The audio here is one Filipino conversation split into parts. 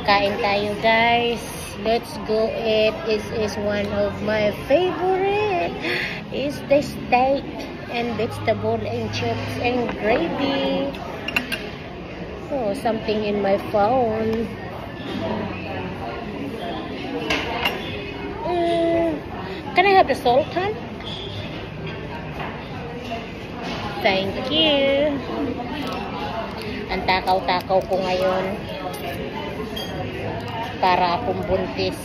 Kain tayo guys. Let's go eat. This is one of my favorite. Is the steak and vegetable and chips and gravy. Oh, something in my phone. Can I have the salt, hon? Thank you. Ang takaw-takaw ko ngayon. Para akong buntis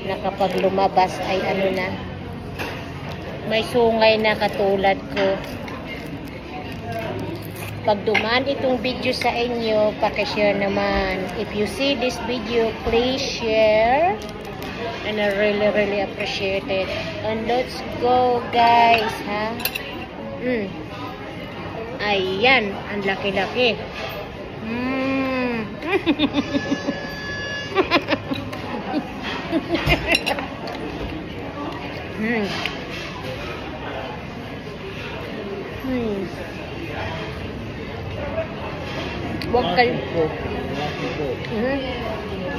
na kapag lumabas ay ano na, may sungay na katulad ko. Pag dumaan itong video sa inyo, pakishare naman. If you see this video, please share. And I really appreciate it. And let's go guys, ha? Ayan, ang laki-laki.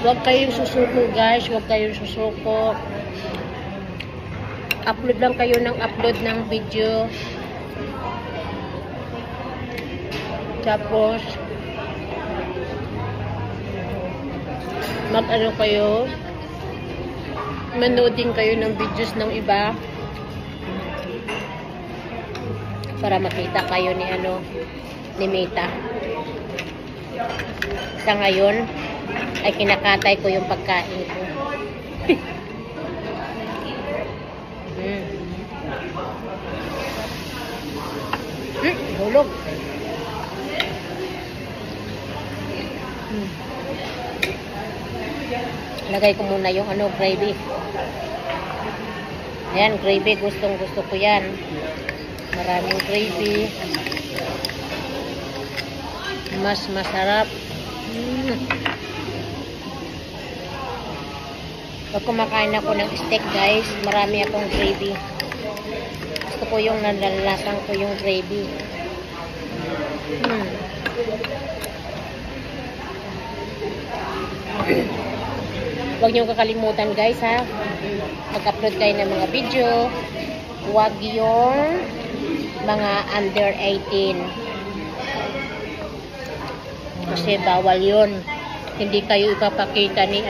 Huwag kayong susuko guys, huwag kayong susuko. Upload lang kayo ng upload ng video. Tapos mag-ano kayo, manood din kayo ng videos ng iba para makita kayo ni ni Mita. Sa ngayon ay kinakatay ko yung pagkain ko. Hulog. Lagay ko muna yung gravy. Ayan, gravy. Gustong gusto ko yan. Maraming gravy. Mas masarap. Pag kumakain ako ng steak guys, marami akong gravy. Gusto ko yung nalalasan ko yung gravy. Huwag niyong kakalimutan guys ha, mag-upload kayo ng mga video. Huwag yung mga under 18 kasi bawal yun. Hindi kayo ipapakita ni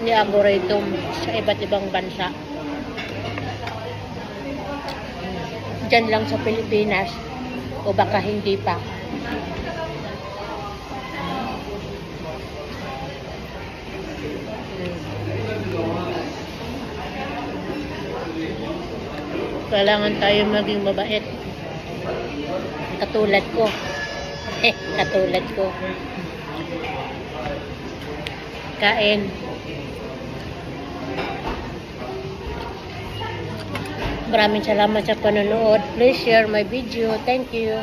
ni algorithm sa iba't ibang bansa. Diyan lang sa Pilipinas o baka hindi pa. Kailangan tayo maging mabait. Katulad ko. Katulad ko. Kain. Maraming salamat sa panonood. Please share my video. Thank you.